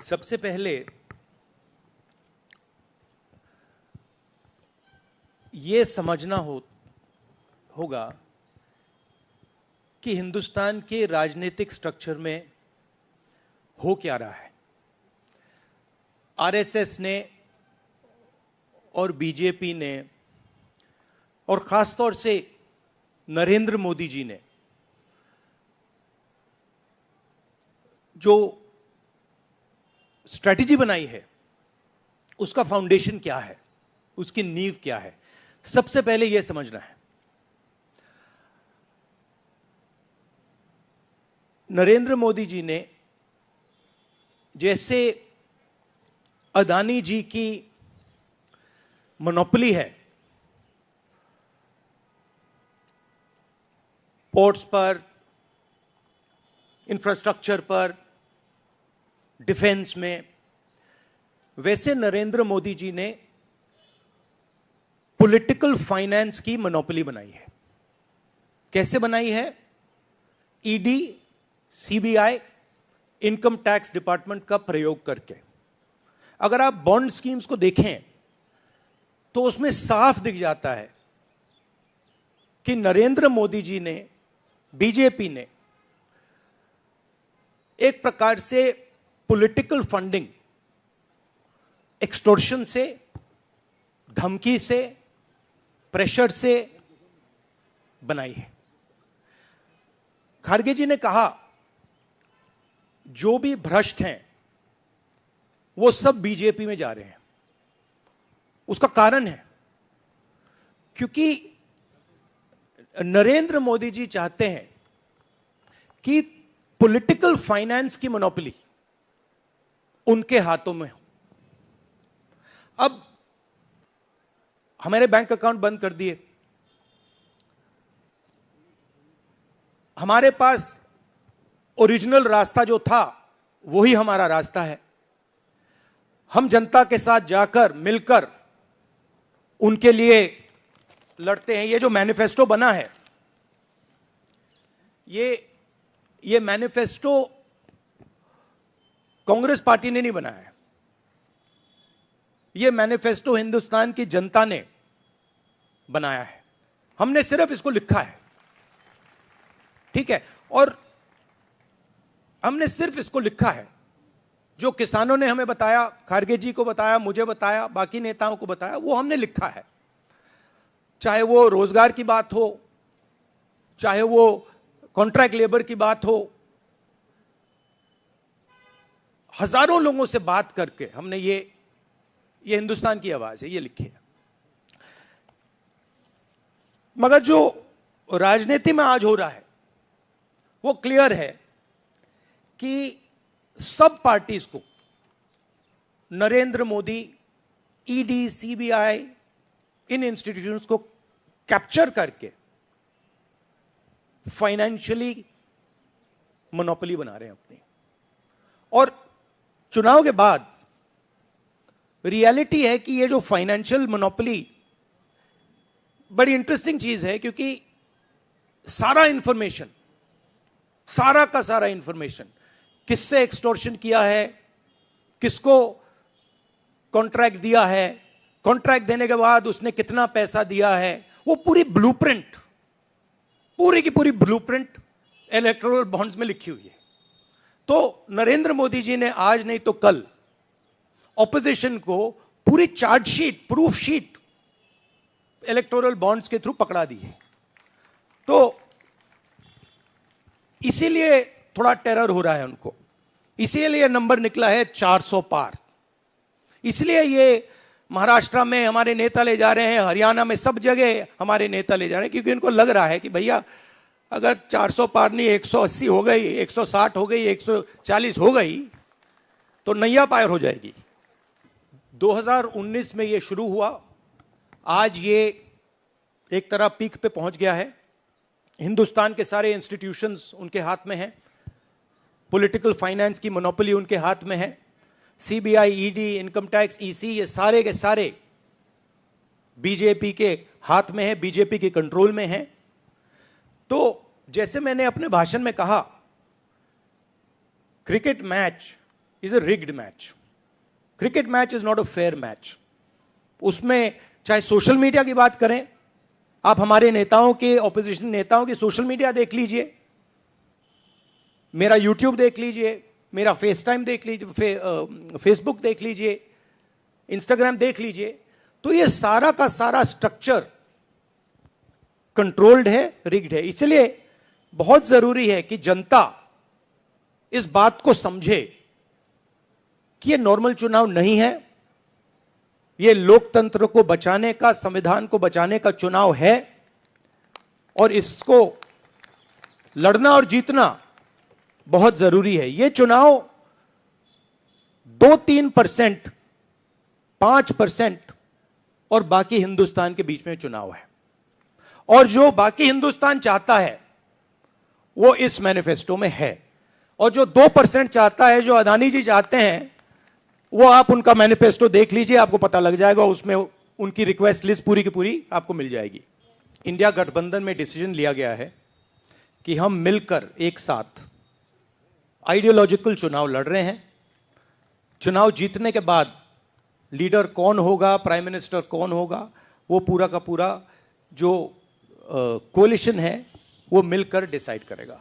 सबसे पहले ये समझना होगा कि हिंदुस्तान के राजनीतिक स्ट्रक्चर में हो क्या रहा है। आरएसएस ने और बीजेपी ने और खासतौर से नरेंद्र मोदी जी ने जो स्ट्रैटेजी बनाई है उसका फाउंडेशन क्या है, उसकी नींव क्या है, सबसे पहले यह समझना है। नरेंद्र मोदी जी ने जैसे अदानी जी की मोनोपोली है पोर्ट्स पर, इंफ्रास्ट्रक्चर पर, डिफेंस में, वैसे नरेंद्र मोदी जी ने पॉलिटिकल फाइनेंस की मोनोपोली बनाई है। कैसे बनाई है? ED, CBI, income tax department का प्रयोग करके। अगर आप बॉन्ड स्कीम्स को देखें तो उसमें साफ दिख जाता है कि नरेंद्र मोदी जी ने, बीजेपी ने एक प्रकार से पॉलिटिकल फंडिंग एक्सटॉर्शन से, धमकी से, प्रेशर से बनाई है। खड़गे जी ने कहा जो भी भ्रष्ट हैं वो सब बीजेपी में जा रहे हैं। उसका कारण है क्योंकि नरेंद्र मोदी जी चाहते हैं कि पॉलिटिकल फाइनेंस की मोनोपोली उनके हाथों में हो। अब हमारे बैंक अकाउंट बंद कर दिए, हमारे पास ओरिजिनल रास्ता जो था वही हमारा रास्ता है। हम जनता के साथ जाकर मिलकर उनके लिए लड़ते हैं। ये जो मैनिफेस्टो बना है, ये मैनिफेस्टो कांग्रेस पार्टी ने नहीं बनाया है। ये मैनिफेस्टो हिंदुस्तान की जनता ने बनाया है। हमने सिर्फ इसको लिखा है, ठीक है, और हमने सिर्फ इसको लिखा है। जो किसानों ने हमें बताया, खड़गे जी को बताया, मुझे बताया, बाकी नेताओं को बताया, वो हमने लिखा है। चाहे वो रोजगार की बात हो, चाहे वो कॉन्ट्रैक्ट लेबर की बात हो, हजारों लोगों से बात करके हमने ये हिंदुस्तान की आवाज है, ये लिखी है। मगर जो राजनीति में आज हो रहा है वो क्लियर है कि सब पार्टीज को नरेंद्र मोदी, ईडी, सीबीआई, इन इंस्टीट्यूशंस को कैप्चर करके फाइनेंशियली मोनोपोली बना रहे हैं अपनी। और चुनाव के बाद रियलिटी है कि ये जो फाइनेंशियल मोनोपोली बड़ी इंटरेस्टिंग चीज है, क्योंकि सारा इंफॉर्मेशन, सारा का सारा इंफॉर्मेशन, किससे एक्सटॉर्शन किया है, किसको कॉन्ट्रैक्ट दिया है, कॉन्ट्रैक्ट देने के बाद उसने कितना पैसा दिया है, वो पूरी ब्लूप्रिंट, पूरी की पूरी ब्लूप्रिंट इलेक्टोरल बॉन्ड्स में लिखी हुई है। तो नरेंद्र मोदी जी ने आज नहीं तो कल ऑपोजिशन को पूरी chargesheet, proof sheet electoral bonds के थ्रू पकड़ा दी है। तो इसीलिए थोड़ा टेरर हो रहा है उनको, इसीलिए नंबर निकला है 400 पार। इसलिए ये महाराष्ट्र में हमारे नेता ले जा रहे हैं, हरियाणा में सब जगह हमारे नेता ले जा रहे हैं, क्योंकि इनको लग रहा है कि भैया अगर 400 पार नहीं 180 हो गई, 160 हो गई, 140 हो गई तो नैया पार हो जाएगी। 2019 में ये शुरू हुआ, आज ये एक तरह पीक पे पहुंच गया है। हिंदुस्तान के सारे इंस्टीट्यूशंस उनके हाथ में हैं, पॉलिटिकल फाइनेंस की मोनोपोली उनके हाथ में है। CBI, ED, income tax, EC, ये सारे के सारे बीजेपी के हाथ में है, बीजेपी के कंट्रोल में है। तो जैसे मैंने अपने भाषण में कहा, cricket match is a rigged match. Cricket match is not a fair match. उसमें चाहे सोशल मीडिया की बात करें, आप हमारे नेताओं के, ऑपोजिशन नेताओं की सोशल मीडिया देख लीजिए, मेरा यूट्यूब देख लीजिए, मेरा फेस टाइम देख लीजिए, फेसबुक देख लीजिए, इंस्टाग्राम देख लीजिए, तो ये सारा का सारा स्ट्रक्चर कंट्रोल्ड है, रिग्ड है। इसलिए बहुत जरूरी है कि जनता इस बात को समझे कि ये नॉर्मल चुनाव नहीं है, ये लोकतंत्र को बचाने का, संविधान को बचाने का चुनाव है, और इसको लड़ना और जीतना बहुत जरूरी है। ये चुनाव 2-3%, 5% और बाकी हिंदुस्तान के बीच में चुनाव है, और जो बाकी हिंदुस्तान चाहता है वो इस मैनिफेस्टो में है, और जो 2% चाहता है, जो अदानी जी चाहते हैं, वो आप उनका मैनिफेस्टो देख लीजिए, आपको पता लग जाएगा, उसमें उनकी रिक्वेस्ट लिस्ट पूरी की पूरी आपको मिल जाएगी। इंडिया गठबंधन में डिसीजन लिया गया है कि हम मिलकर एक साथ आइडियोलॉजिकल चुनाव लड़ रहे हैं। चुनाव जीतने के बाद लीडर कौन होगा, प्राइम मिनिस्टर कौन होगा, वो पूरा का पूरा जो कोलिशन है वो मिलकर डिसाइड करेगा।